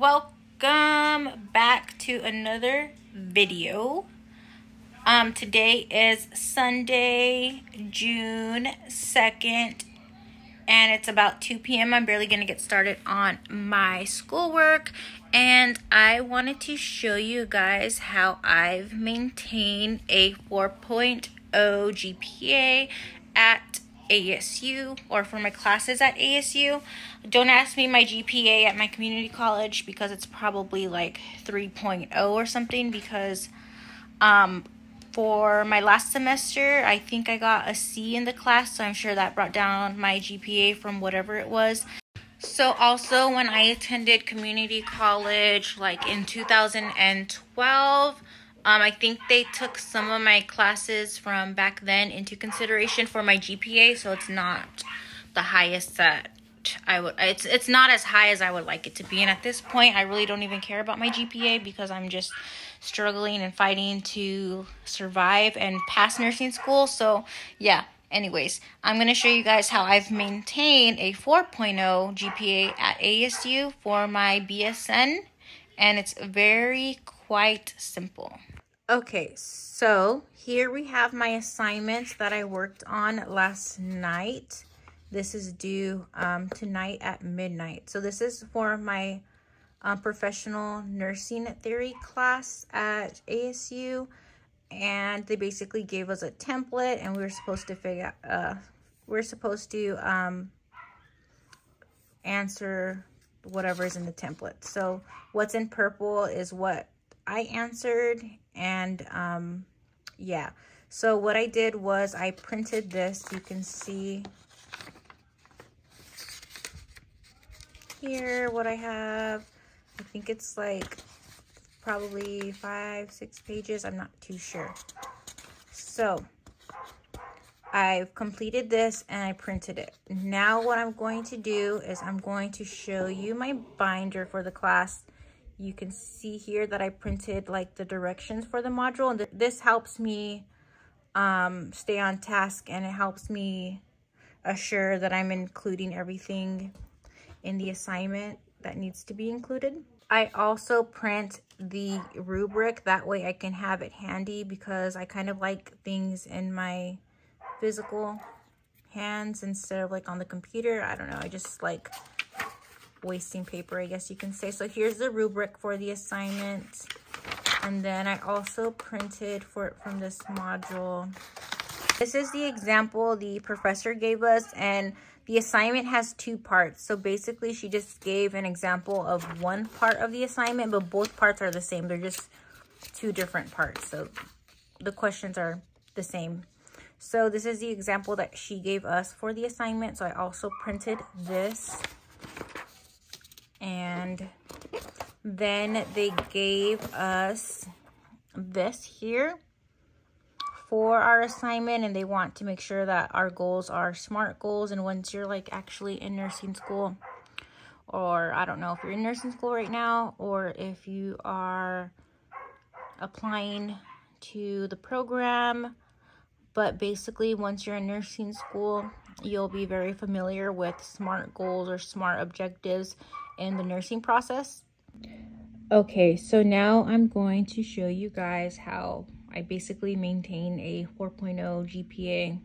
welcome back to another video. Today is Sunday, June 2nd, and it's about 2 p.m. I'm barely going to get started on my schoolwork, and I wanted to show you guys how I've maintained a 4.0 GPA at ASU, or for my classes at ASU. Don't ask me my GPA at my community college because it's probably like 3.0 or something, because for my last semester I think I got a C in the class, so I'm sure that brought down my GPA from whatever it was. So also when I attended community college like in 2012, I think they took some of my classes from back then into consideration for my GPA, so it's not the highest that I would, it's not as high as I would like it to be. And at this point, I really don't even care about my GPA because I'm just struggling and fighting to survive and pass nursing school. So yeah, anyways, I'm going to show you guys how I've maintained a 4.0 GPA at ASU for my BSN, and it's very quite simple. Okay, so here we have my assignments that I worked on last night. This is due tonight at midnight. So this is for my professional nursing theory class at ASU, and they basically gave us a template, and we were supposed to answer whatever's in the template. So what's in purple is what I answered, and yeah. So what I did was I printed this. You can see here what I have. I think it's like probably 5-6 pages. I'm not too sure. So I've completed this and I printed it. Now what I'm going to do is I'm going to show you my binder for the class. You can see here that I printed like the directions for the module, and this helps me stay on task, and it helps me assure that I'm including everything in the assignment that needs to be included. I also print the rubric, that way I can have it handy, because I kind of like things in my physical hands instead of like on the computer. I don't know, I just like wasting paper, I guess you can say. So here's the rubric for the assignment, and then I also printed for it from this module. This is the example the professor gave us, and the assignment has 2 parts. So basically she just gave an example of one part of the assignment, but both parts are the same. They're just 2 different parts, so the questions are the same. So this is the example that she gave us for the assignment. So I also printed this. And then they gave us this here for our assignment, and they want to make sure that our goals are SMART goals. And once you're like actually in nursing school, or I don't know if you're in nursing school right now, or if you are applying to the program, but basically once you're in nursing school, you'll be very familiar with SMART goals or SMART objectives in the nursing process. Okay, so now I'm going to show you guys how I basically maintain a 4.0 GPA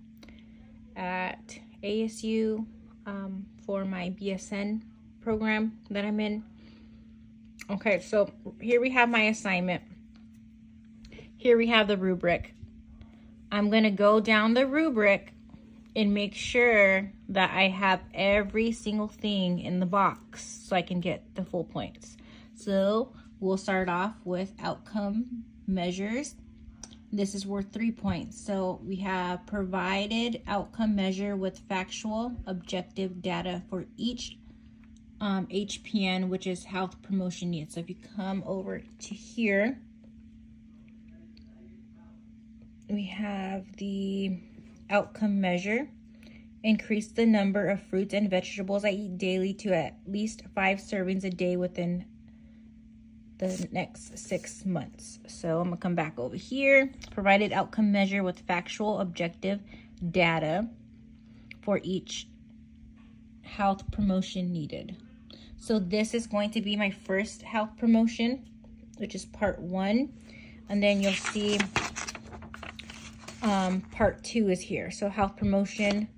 at ASU for my BSN program that I'm in. Okay, so here we have my assignment. Here we have the rubric. I'm going to go down the rubric and make sure that I have every single thing in the box so I can get the full points. So we'll start off with outcome measures. This is worth 3 points. So we have provided outcome measure with factual objective data for each HPN, which is health promotion needs. So if you come over to here, we have the outcome measure. Increase the number of fruits and vegetables I eat daily to at least 5 servings a day within the next 6 months. So I'm gonna come back over here. Provided outcome measure with factual objective data for each health promotion needed. So this is going to be my first health promotion, which is part 1. And then you'll see part 2 is here. So health promotion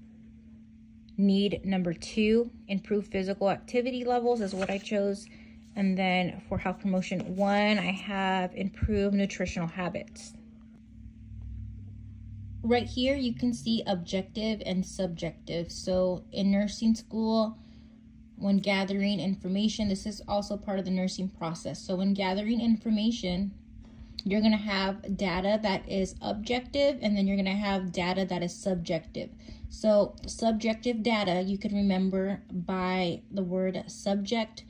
need number 2, improve physical activity levels is what I chose. And then for health promotion 1, I have improve nutritional habits. Right here, you can see objective and subjective. So in nursing school, when gathering information, this is also part of the nursing process. So when gathering information, you're gonna have data that is objective, and then you're gonna have data that is subjective. So subjective data, you can remember by the word subject.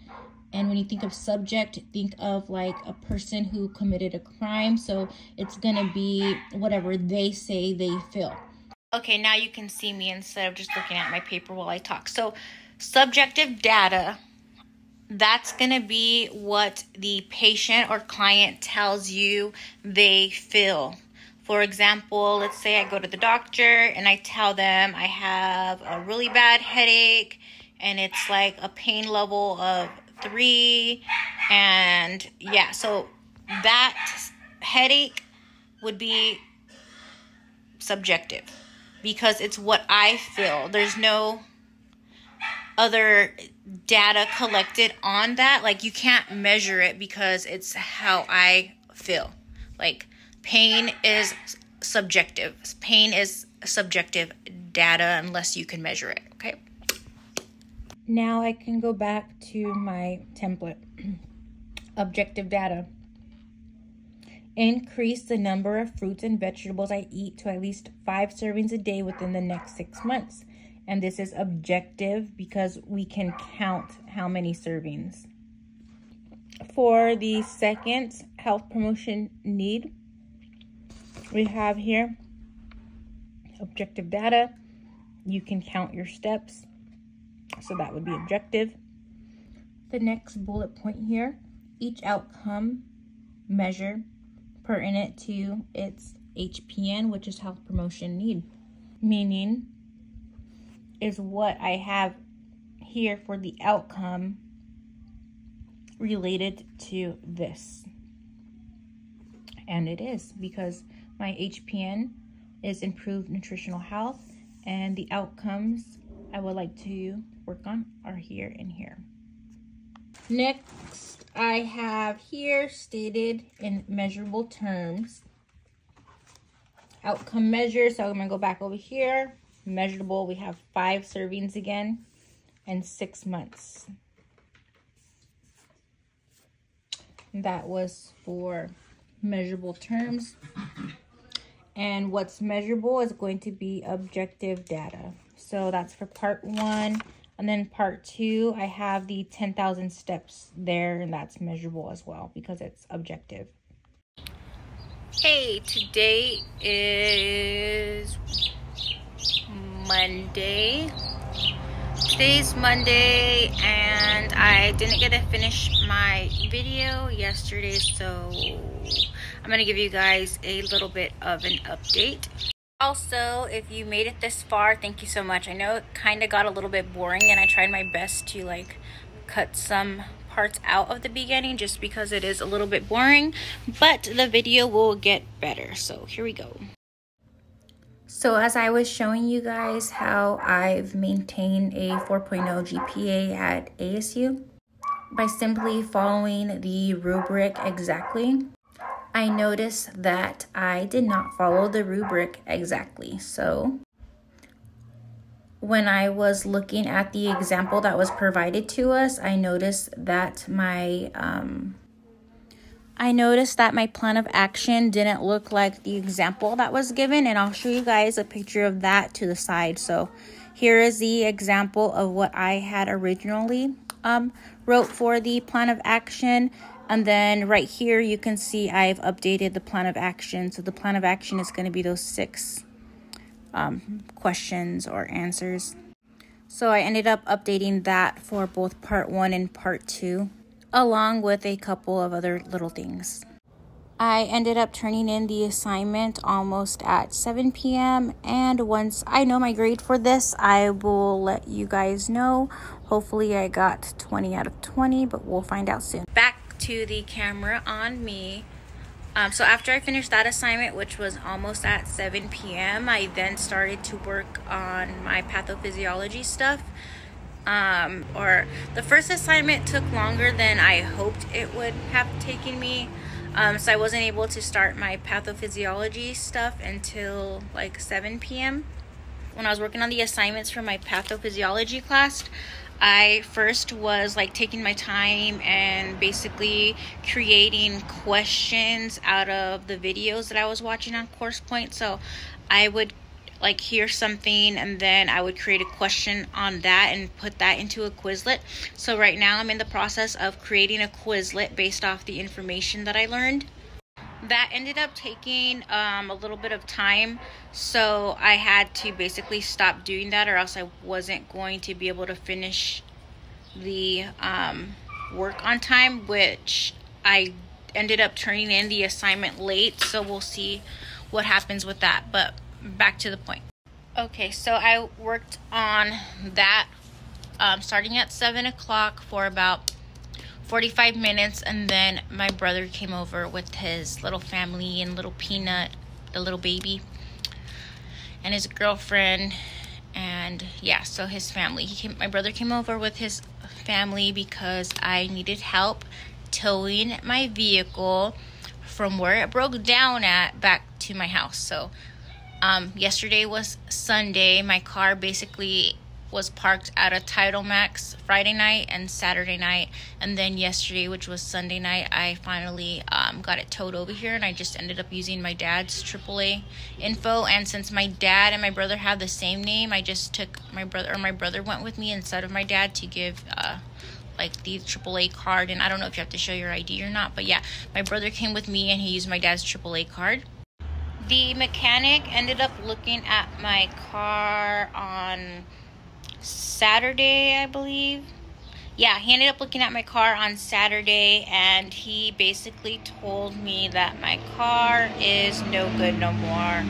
And when you think of subject, think of like a person who committed a crime. So it's gonna be whatever they say they feel. Okay, now you can see me instead of just looking at my paper while I talk. So subjective data, that's gonna be what the patient or client tells you they feel. For example, let's say I go to the doctor and I tell them I have a really bad headache and it's like a pain level of 3, and yeah, so that headache would be subjective because it's what I feel. There's no other data collected on that. Like, you can't measure it because it's how I feel. Like, pain is subjective. Pain is subjective data unless you can measure it, okay? Now I can go back to my template. Objective data. Increase the number of fruits and vegetables I eat to at least 5 servings a day within the next 6 months. And this is objective because we can count how many servings. For the second health promotion need, we have here objective data. You can count your steps. So that would be objective. The next bullet point here, each outcome measure pertinent to its HPN, which is health promotion need. Meaning is what I have here for the outcome related to this. And it is, because my HPN is improved nutritional health, and the outcomes I would like to work on are here and here. Next, I have here stated in measurable terms outcome measures. So I'm gonna go back over here. Measurable, we have 5 servings again and 6 months. That was for measurable terms. And what's measurable is going to be objective data. So that's for part 1. And then part 2, I have the 10,000 steps there, and that's measurable as well because it's objective. Hey, today is Monday. Today's Monday, and I didn't get to finish my video yesterday, so I'm going to give you guys a little bit of an update. Also, if you made it this far, thank you so much. I know it kind of got a little bit boring, and I tried my best to like cut some parts out of the beginning just because it is a little bit boring, but the video will get better. So here we go. So as I was showing you guys how I've maintained a 4.0 GPA at ASU by simply following the rubric exactly, I noticed that I did not follow the rubric exactly. So when I was looking at the example that was provided to us, I noticed that my plan of action didn't look like the example that was given, and I'll show you guys a picture of that to the side. So here is the example of what I had originally wrote for the plan of action. And then right here, you can see I've updated the plan of action. So the plan of action is going to be those 6 questions or answers. So I ended up updating that for both part 1 and part 2, along with a couple of other little things. I ended up turning in the assignment almost at 7 p.m. and once I know my grade for this, I will let you guys know. Hopefully I got 20 out of 20, but we'll find out soon. Back to the camera on me. So after I finished that assignment, which was almost at 7 p.m., I then started to work on my pathophysiology stuff. Or the first assignment took longer than I hoped it would have taken me. So I wasn't able to start my pathophysiology stuff until like 7 p.m. When I was working on the assignments for my pathophysiology class, I first was like taking my time and basically creating questions out of the videos that I was watching on Course Point. So I would like hear something and then I would create a question on that and put that into a Quizlet. So right now I'm in the process of creating a Quizlet based off the information that I learned. That ended up taking a little bit of time, so I had to basically stop doing that or else I wasn't going to be able to finish the work on time, which I ended up turning in the assignment late, so we'll see what happens with that. But back to the point. Okay, so I worked on that starting at 7 o'clock for about 45 minutes, and then my brother came over with his little family and little Peanut, the little baby, and his girlfriend, and yeah, so his family. My brother came over with his family because I needed help towing my vehicle from where it broke down at back to my house. So yesterday was Sunday. My car basically was parked at a Tidal Max Friday night and Saturday night, and then yesterday, which was Sunday night, I finally got it towed over here, and I just ended up using my dad's AAA info. And since my dad and my brother have the same name, I just took my brother went with me instead of my dad to give like the AAA card. And I don't know if you have to show your ID or not, but yeah, my brother came with me and he used my dad's AAA card. The mechanic ended up looking at my car on Saturday, I believe. Yeah, he ended up looking at my car on Saturday, and he basically told me that my car is no good no more.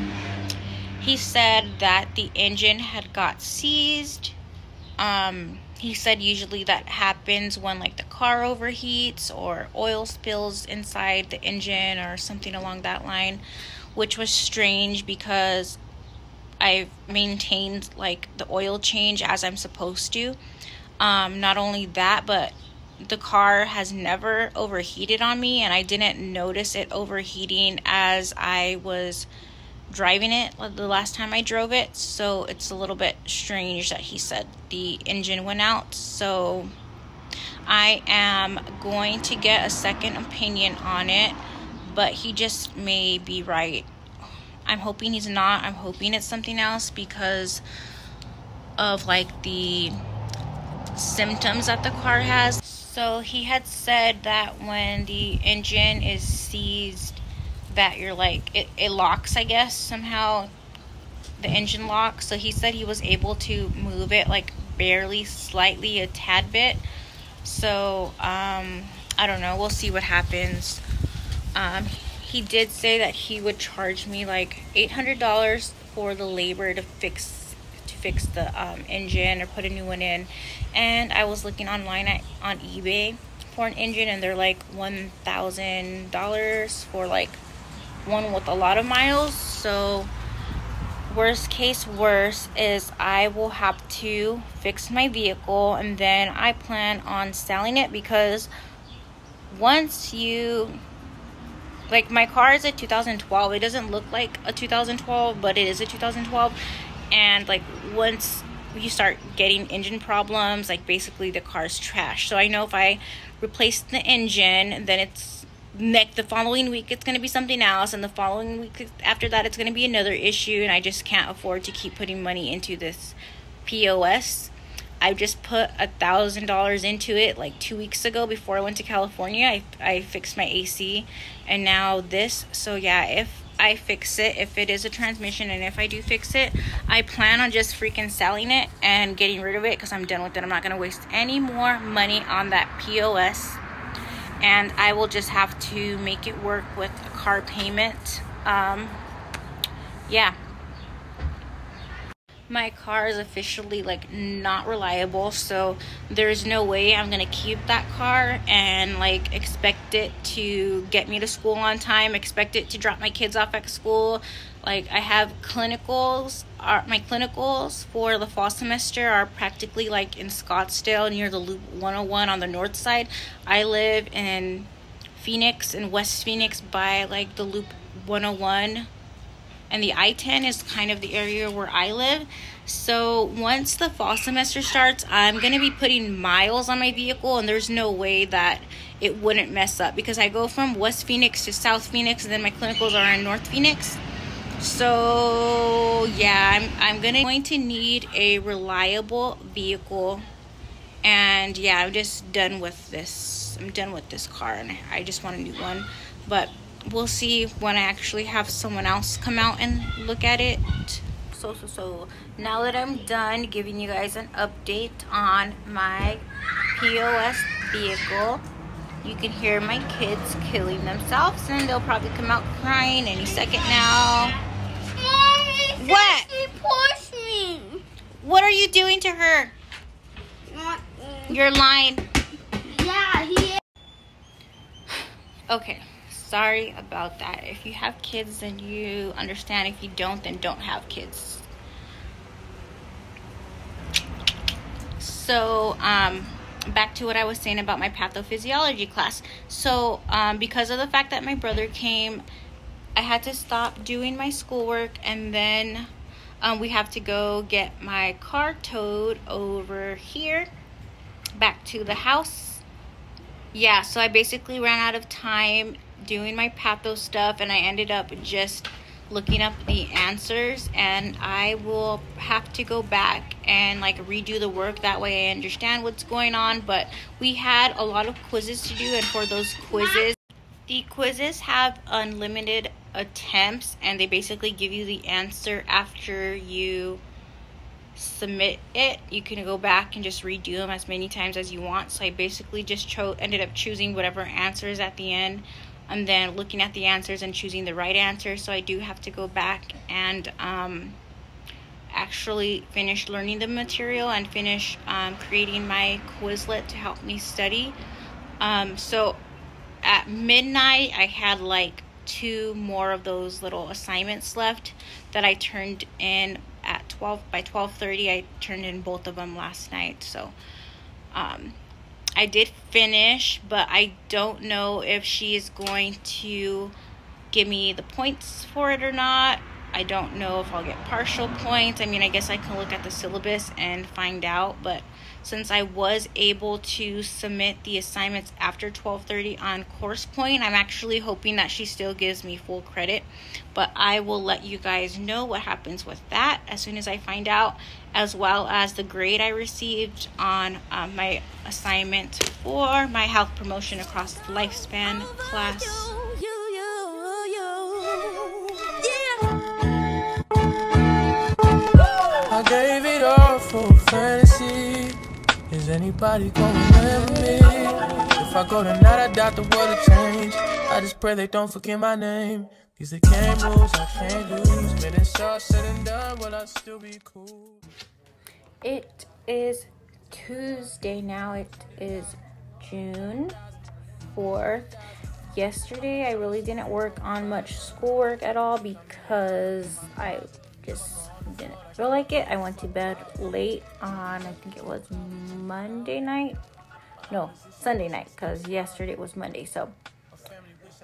He said that the engine had got seized. He said usually that happens when like the car overheats or oil spills inside the engine or something along that line, which was strange because I've maintained like the oil change as I'm supposed to. Not only that, but the car has never overheated on me, and I didn't notice it overheating as I was driving it the last time I drove it. So it's a little bit strange that he said the engine went out. So I am going to get a second opinion on it, but he just may be right. I'm hoping he's not. I'm hoping it's something else because of like the symptoms that the car has. So he had said that when the engine is seized, that you're like it locks, I guess, somehow the engine locks. So he said he was able to move it like barely, slightly, a tad bit. So I don't know, we'll see what happens. He did say that he would charge me like $800 for the labor to fix the engine or put a new one in. And I was looking online on eBay for an engine, and they're like $1,000 for like one with a lot of miles. So worst case worst is I will have to fix my vehicle, and then I plan on selling it because once you like, my car is a 2012. It doesn't look like a 2012, but it is a 2012. And like once you start getting engine problems, like basically the car's trash. So I know if I replace the engine, then it's the following week it's going to be something else, and the following week after that it's going to be another issue, and I just can't afford to keep putting money into this POS. I just put $1,000 into it like 2 weeks ago before I went to California. I fixed my AC, and now this. So yeah, if I fix it, if it is a transmission, and if I do fix it, I plan on just freaking selling it and getting rid of it because I'm done with it. I'm not going to waste any more money on that POS. and I will just have to make it work with a car payment. Yeah. My car is officially like not reliable, so there's no way I'm gonna keep that car and like expect it to get me to school on time, expect it to drop my kids off at school. Like, I have clinicals. My clinicals for the fall semester are practically like in Scottsdale near the Loop 101 on the north side. I live in Phoenix, in West Phoenix, by like the Loop 101, and the I-10 is kind of the area where I live. So once the fall semester starts, I'm going to be putting miles on my vehicle, and there's no way that it wouldn't mess up, because I go from West Phoenix to South Phoenix, and then my clinicals are in North Phoenix. So yeah, I'm going to need a reliable vehicle. And yeah, I'm just done with this. I'm done with this car, and I just want a new one. But we'll see when I actually have someone else come out and look at it. So now that I'm done giving you guys an update on my POS vehicle, you can hear my kids killing themselves, and they'll probably come out crying any second now. Mommy, what? She pushed me. What are you doing to her? You're lying. Yeah, he is. Okay, sorry about that. If you have kids, then you understand. If you don't, then don't have kids. So, back to what I was saying about my pathophysiology class. So, because of the fact that my brother came, I had to stop doing my schoolwork, and then we have to go get my car towed over here back to the house. Yeah, so I basically ran out of time doing my patho stuff, and I ended up just looking up the answers, and I will have to go back and like redo the work. That way I understand what's going on. But we had a lot of quizzes to do, and for those quizzes, the quizzes have unlimited attempts, and they basically give you the answer after you submit it. You can go back and just redo them as many times as you want. So I basically just ended up choosing whatever answers at the end, and then looking at the answers and choosing the right answer. So I do have to go back and actually finish learning the material and finish creating my Quizlet to help me study. So at midnight, I had like 2 more of those little assignments left that I turned in at 12. By 12:30, I turned in both of them last night. So I did finish, but I don't know if she is going to give me the points for it or not. I don't know if I'll get partial points. I mean, I guess I can look at the syllabus and find out, but since I was able to submit the assignments after 12:30 on course point, I'm actually hoping that she still gives me full credit. But I will let you guys know what happens with that as soon as I find out, as well as the grade I received on my assignment for my health promotion across the lifespan class. I gave it all for fantasy. Is anybody gonna remember me? If I go tonight, I doubt the world will change. I just pray they don't forget my name. These are game rules I can't lose. When it's all said and done, will I still be cool? It is Tuesday now. It is June 4th. Yesterday, I really didn't work on much schoolwork at all because I just didn't feel like it. I went to bed late on, I think it was Sunday night, because yesterday was Monday. So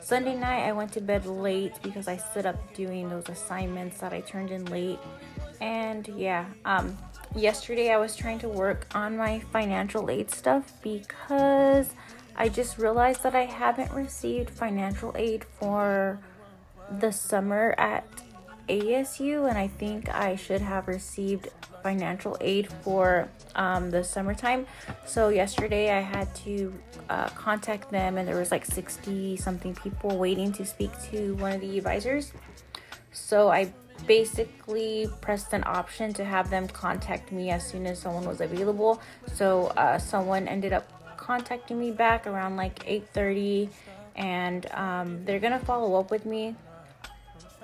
Sunday night I went to bed late because I stood up doing those assignments that I turned in late. And yeah, yesterday I was trying to work on my financial aid stuff because I just realized that I haven't received financial aid for the summer at ASU, and I think I should have received financial aid for the summertime. So yesterday I had to contact them, and there was like 60 something people waiting to speak to one of the advisors. So I basically pressed an option to have them contact me as soon as someone was available. So someone ended up contacting me back around like 8:30, and they're gonna follow up with me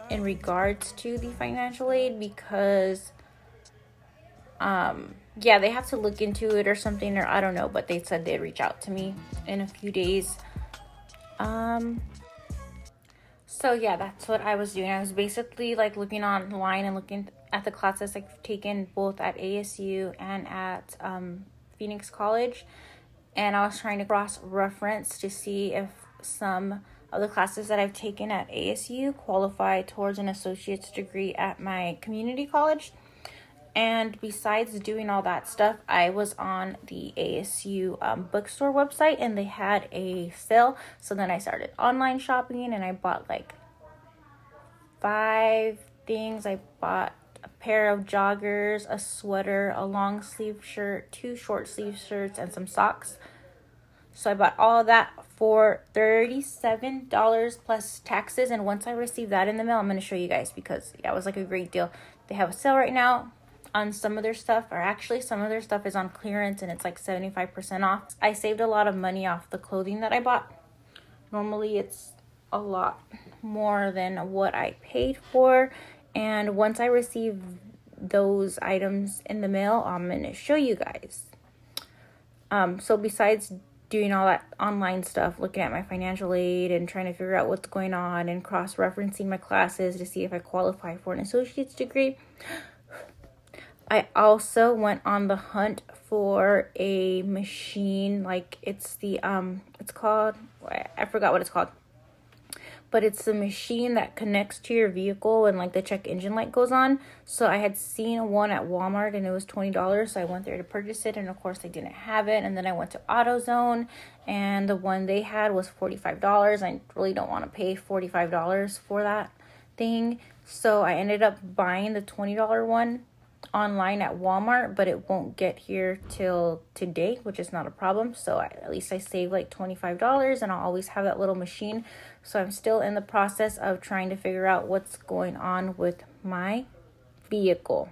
in regards to the financial aid, because yeah, they have to look into it or something, or I don't know, but they said they'd reach out to me in a few days. So yeah, that's what I was doing. I was basically like looking online and looking at the classes I've taken both at ASU and at Phoenix College, and I was trying to cross-reference to see if some of the classes that I've taken at ASU qualify towards an associate's degree at my community college. And besides doing all that stuff, I was on the ASU bookstore website, and they had a sale. So then I started online shopping, and I bought like 5 things. I bought a pair of joggers, a sweater, a long sleeve shirt, 2 short sleeve shirts, and some socks. So I bought all of that for $37 plus taxes. And once I receive that in the mail, I'm going to show you guys, because that was like a great deal. They have a sale right now on some of their stuff, or actually some of their stuff is on clearance, and it's like 75% off. I saved a lot of money off the clothing that I bought. Normally it's a lot more than what I paid for, and once I receive those items in the mail, I'm going to show you guys. So besides doing all that online stuff, looking at my financial aid and trying to figure out what's going on and cross-referencing my classes to see if I qualify for an associate's degree, I also went on the hunt for a machine. Like it's the it's called, I forgot what it's called, but it's the machine that connects to your vehicle and like the check engine light goes on. So I had seen one at Walmart and it was $20, so I went there to purchase it, and of course I didn't have it. And then I went to AutoZone, and the one they had was $45. I really don't want to pay $45 for that thing, so I ended up buying the $20 one online at Walmart, but it won't get here till today, which is not a problem. So at least I saved like $25, and I'll always have that little machine. So I'm still in the process of trying to figure out what's going on with my vehicle.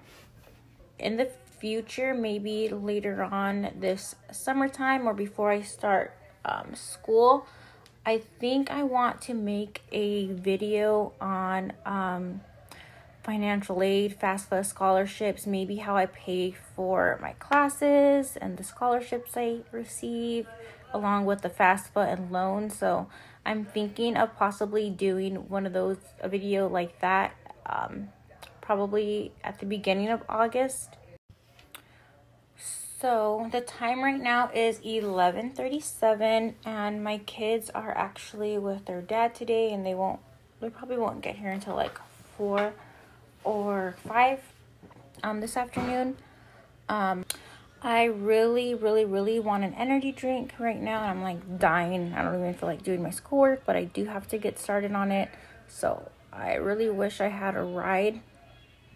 In the future, maybe later on this summertime or before I start school, I think I want to make a video on financial aid, FAFSA scholarships, maybe how I pay for my classes and the scholarships I receive, along with the FAFSA and loans. So I'm thinking of possibly doing one of those, a video like that, probably at the beginning of August. So the time right now is 11:37, and my kids are actually with their dad today, and they probably won't get here until like 4 or 5 this afternoon. I really want an energy drink right now. I'm like dying. I don't even feel like doing my schoolwork, but I do have to get started on it. So I really wish I had a ride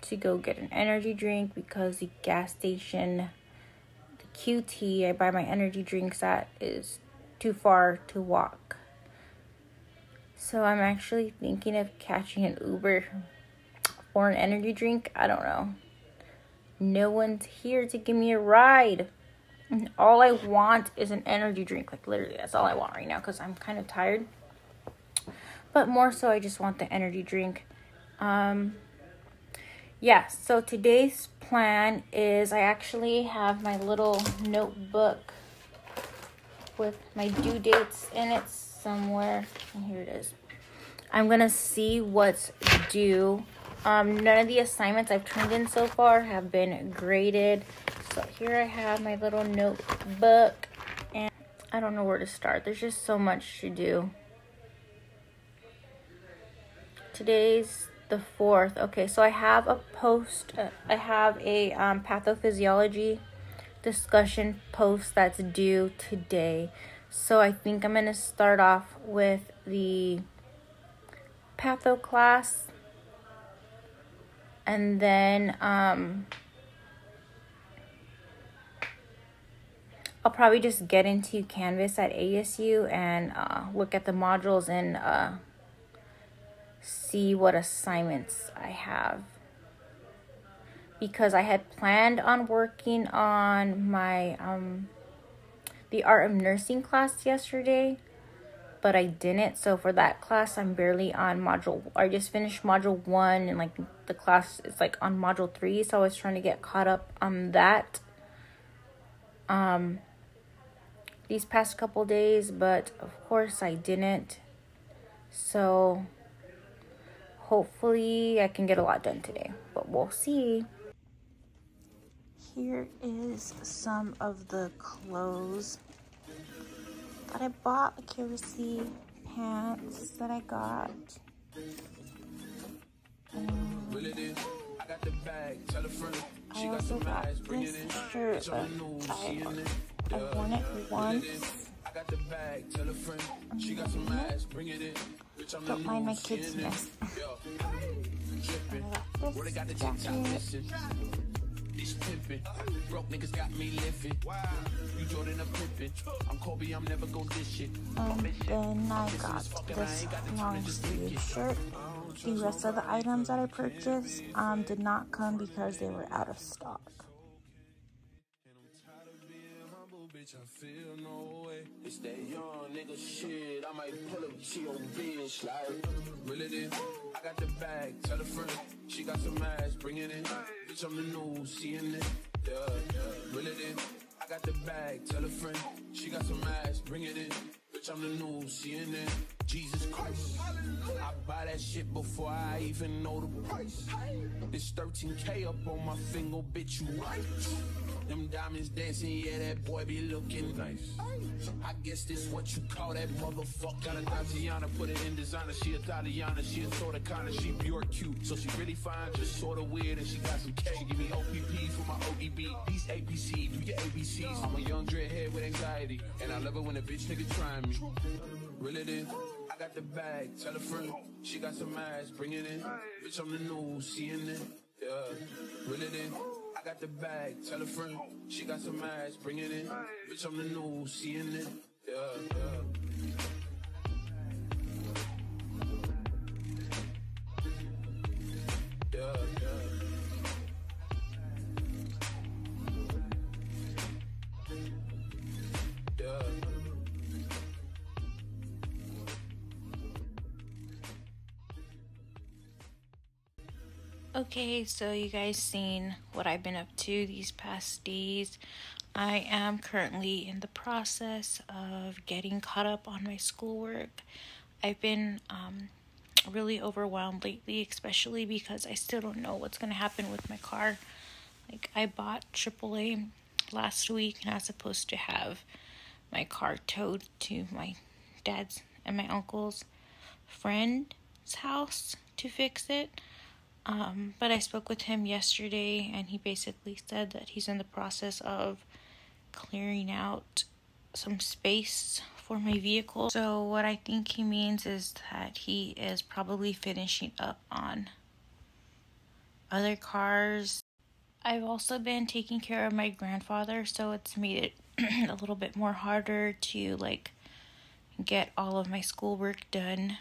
to go get an energy drink, because the gas station, the QT I buy my energy drinks at, is too far to walk. So I'm actually thinking of catching an Uber or an energy drink. I don't know. No one's here to give me a ride. All I want is an energy drink. Like literally, that's all I want right now, because I'm kind of tired. But more so, I just want the energy drink. Yeah, so today's plan is I actually have my little notebook with my due dates in it somewhere. And here it is. I'm going to see what's due. None of the assignments I've turned in so far have been graded. So here I have my little notebook, and I don't know where to start. There's just so much to do. Today's the 4th. Okay, so I have a post. I have a pathophysiology discussion post that's due today. So I think I'm going to start off with the patho class. And then I'll probably just get into Canvas at ASU and look at the modules and see what assignments I have. Because I had planned on working on my the art of nursing class yesterday, but I didn't. So for that class, I'm barely on module. I just finished module 1, and like the class is like on module 3. So I was trying to get caught up on that these past couple days, but of course I didn't. So hopefully I can get a lot done today, but we'll see. Here is some of the clothes that I bought, like Kiracy pants that I got. I also got this shirt that I've worn it once. Don't mind my kids' mess. I got this jacket. These pimpin', broke niggas got me lifted. You Jordan a pimpin'. I'm Kobe, I'm never gon' dish it. Then I got this long sleeve shirt. The rest of the items that I purchased did not come because they were out of stock. I feel no way. It's that young nigga shit. I might pull up to your bitch like reel it in. I got the bag, tell a friend. She got some ass, bring it in. Bitch, I'm the new CNN. Yeah, reel it in. I got the bag, tell a friend. She got some ass, bring it in. Bitch, I'm the new CNN. Jesus Christ. I buy that shit before I even know the price. This 13K up on my finger, bitch, you right. Them diamonds dancing, yeah, that boy be looking nice. I guess this what you call that motherfucker. Got a Tatiana, put it in designer. She a Tatiana, she a sorta kinda, she pure cute. So she really fine, just sorta weird, and she got some K. Give me OPP for my ODB. These APC, do your ABCs. I'm a young dreadhead with anxiety, and I love it when a bitch nigga trying me. Reel it in. I got the bag, tell a friend. She got some ass, bring it in. Bitch, I'm the new CNN. Yeah, reel it in. I got the bag, tell a friend. She got some ass, bring it in. Bitch, I'm the new CNN. Yeah, yeah. Okay, so you guys seen what I've been up to these past days. I am currently in the process of getting caught up on my schoolwork. I've been really overwhelmed lately, especially because I still don't know what's going to happen with my car. Like, I bought AAA last week, and I was supposed to have my car towed to my dad's and my uncle's friend's house to fix it. But I spoke with him yesterday, and he basically said that he's in the process of clearing out some space for my vehicle. So what I think he means is that he is probably finishing up on other cars. I've also been taking care of my grandfather, so it's made it a little bit more harder to like get all of my schoolwork done.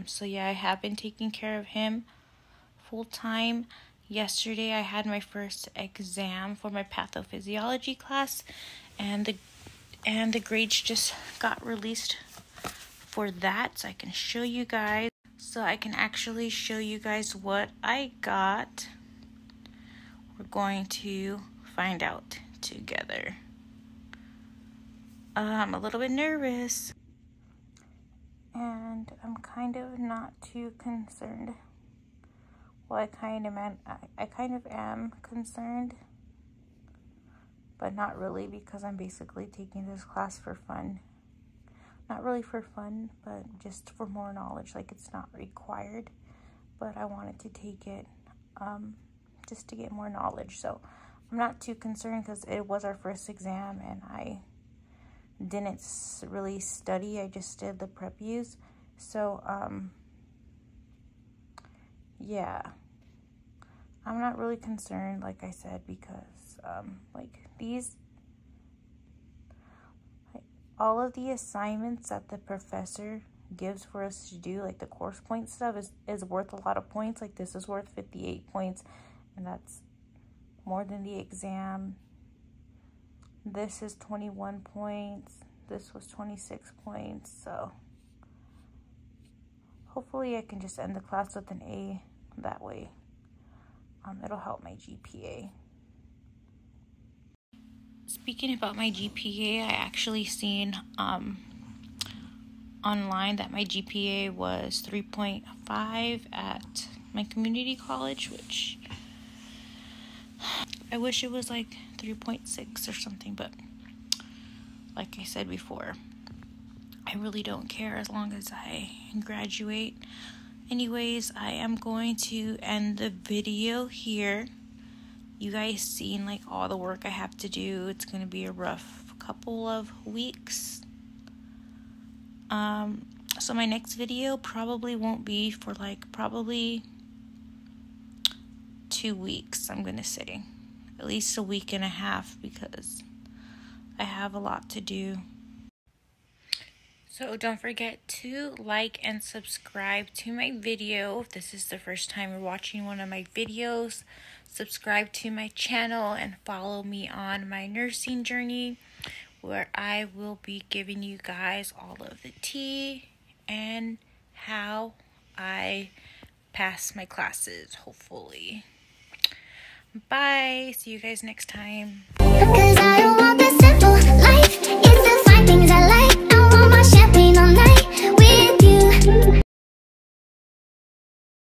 So yeah, I have been taking care of him full time. Yesterday I had my first exam for my pathophysiology class, and the grades just got released for that, so I can show you guys. So I can actually show you guys what I got. We're going to find out together. I'm a little bit nervous, and I'm kind of not too concerned. Well, I kind of am concerned, but not really, because I'm basically taking this class for fun. Not really for fun, but just for more knowledge. Like, it's not required, but I wanted to take it just to get more knowledge. So I'm not too concerned, because it was our first exam, and I didn't really study. I just did the prep use. So yeah, I'm not really concerned, like I said, because all of the assignments that the professor gives for us to do, like the course point stuff, is worth a lot of points. Like, this is worth 58 points, and that's more than the exam. This is 21 points. This was 26 points. So hopefully I can just end the class with an A that way. It'll help my GPA. Speaking about my GPA, I actually seen online that my GPA was 3.5 at my community college, which I wish it was like 3.6 or something, but like I said before, I really don't care as long as I graduate. Anyways, I am going to end the video here. You guys seen like all the work I have to do. It's going to be a rough couple of weeks. So my next video probably won't be for like probably 2 weeks, I'm going to say. At least a week and a half because I have a lot to do. So don't forget to like and subscribe to my video. If this is the first time you're watching one of my videos, subscribe to my channel and follow me on my nursing journey, where I will be giving you guys all of the tea and how I pass my classes, hopefully. Bye. See you guys next time. 'Cause I don't want the simple life.